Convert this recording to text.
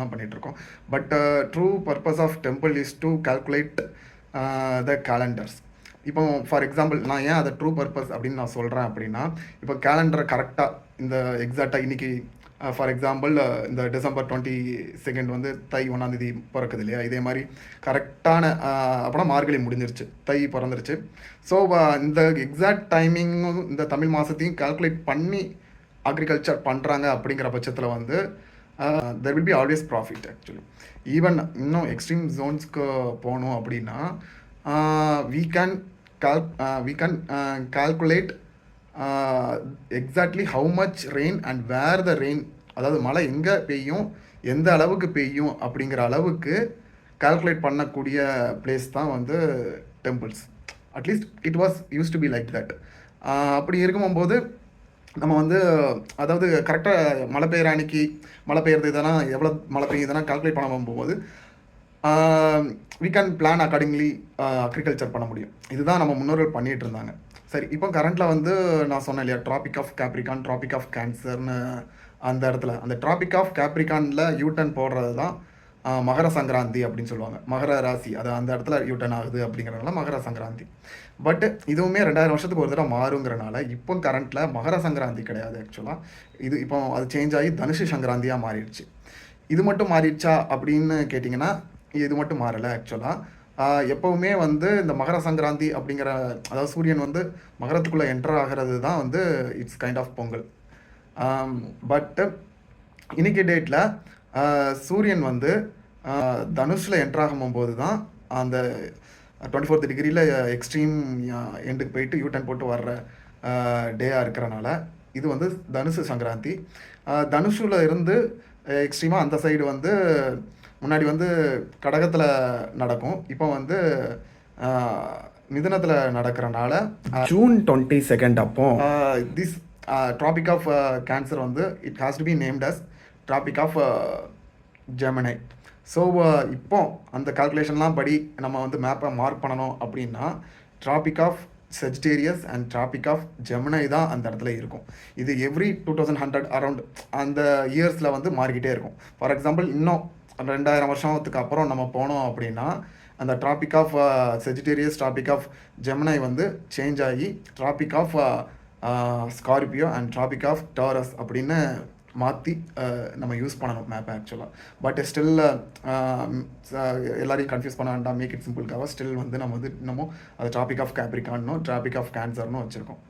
மட்டும்தான் பண்ணிகிட்ருக்கோம். But true purpose of temple is to calculate the calendars. இப்போ for example நான் ஏன் அதை ட்ரூ பர்பஸ் அப்படின்னு நான் சொல்கிறேன் அப்படின்னா, இப்போ கேலண்டரை கரெக்டாக இந்த எக்ஸாக்டாக இன்றைக்கி ஃபார் எக்ஸாம்பிள் இந்த டிசம்பர் 22 வந்து தை 1 பிறக்குது இல்லையா, இதே மாதிரி கரெக்டான அப்போனா மார்கழி முடிஞ்சிருச்சு, தை பிறந்துருச்சு. ஸோ இந்த எக்ஸாக்ட் டைமிங்கும் இந்த தமிழ் மாதத்தையும் கால்குலேட் பண்ணி அக்ரிகல்ச்சர் பண்ணுறாங்க அப்படிங்கிற பட்சத்தில் வந்து there will be always profit. Actually even இன்னும் எக்ஸ்ட்ரீம் ஜோன்ஸ்க்கு போகணும் அப்படின்னா we can calculate exactly how much rain and where the rain, அதாவது மழை எங்கே பெய்யும் எந்த அளவுக்கு பெய்யும் அப்படிங்கிற அளவுக்கு கால்குலேட் பண்ணக்கூடிய பிளேஸ் தான் வந்து temples. At least it was use to be like that. அப்படி இருக்கும்போது நம்ம வந்து அதாவது கரெக்டாக மழை பெய்கிற அன்னைக்கு மழை பெய்யுறது இதெல்லாம் எவ்வளோ மழை பெய்யுதுன்னா கால்குலேட் பண்ண போகும்போது we can plan accordingly agriculture பண்ண முடியும். இதுதான் நம்ம முன்னோர்கள் பண்ணிகிட்டு இருந்தாங்க. சரி, இப்போ கரண்ட்டில் வந்து நான் சொன்னேன் இல்லையா, tropic of Capricorn, tropic of கேன்சர்னு அந்த இடத்துல அந்த ட்ராபிக் ஆஃப் கேப்ரிகானில் யூட்டன் போடுறது தான் மகர சங்கராந்தி அப்படின்னு சொல்லுவாங்க. மகர ராசி அது அந்த இடத்துல யூட்டன் ஆகுது அப்படிங்கிறதுனால மகர சங்கராந்தி. பட் இதுவுமே 2000 வருஷத்துக்கு ஒரு தடவை மாறுங்கிறனால இப்போ கரண்ட்டில் மகர சங்கராந்தி கிடையாது. ஆக்சுவலாக இது இப்போ அது சேஞ்ச் ஆகி தனுஷு சங்கராந்தியாக மாறிடுச்சு. இது மட்டும் மாறிடுச்சா அப்படின்னு கேட்டிங்கன்னா இது மட்டும் மாறலை. ஆக்சுவலாக எப்போவுமே வந்து இந்த மகர சங்கராந்தி அப்படிங்கிற, அதாவது சூரியன் வந்து மகரத்துக்குள்ளே என்டர் ஆகிறது தான் வந்து இட்ஸ் கைண்ட் ஆஃப் பொங்கல். பட்டு இன்னைக்கு டேட்டில் சூரியன் வந்து தனுஷில் என்டர் ஆகும்போது தான் அந்த 24th டிகிரியில் எக்ஸ்ட்ரீம் எண்டுக்கு போயிட்டு யூட்டன் போட்டு வர்ற டேயாக இருக்கிறனால இது வந்து தனுசு சங்கராந்தி. தனுஷில் இருந்து எக்ஸ்ட்ரீமாக அந்த சைடு வந்து முன்னாடி வந்து கடகத்தில் நடக்கும், இப்போ வந்து மிதுனத்தில் நடக்கிறனால June 22 அப்போ திஸ் ட்ராபிக் ஆஃப் கேன்சர் வந்து it has to be named as tropic of Gemini. So இப்போ அந்த கால்குலேஷன்லாம் படி நம்ம வந்து மேப்பை மார்க் பண்ணணும் அப்படின்னா tropic of Sagittarius and tropic of Gemini தான் அந்த இடத்துல இருக்கும். இது எவ்ரி 2100 அரௌண்ட் அந்த இயர்ஸில் வந்து மாறிக்கிட்டே இருக்கும். ஃபார் எக்ஸாம்பிள் இன்னும் 2000 வருஷத்துக்கு அப்புறம் நம்ம போனோம் அப்படின்னா அந்த tropic of Sagittarius, tropic of Gemini வந்து சேஞ்ச் ஆகி tropic of Scorpio and tropic of Taurus அப்படின்னு மாற்றி நம்ம யூஸ் பண்ணணும் மேப்பை. ஆக்சுவலாக பட் ஸ்டில் எல்லாரையும் கன்ஃபியூஸ் பண்ண வேண்டாம், மேக் இட் சிம்பிளுக்காக ஸ்டில் வந்து நம்ம வந்து இன்னமும் அது ட்ராபிக் ஆஃப் கேப்ரிகான்னும் ட்ராபிக் ஆஃப் கேன்சர்னு வச்சுருக்கோம்.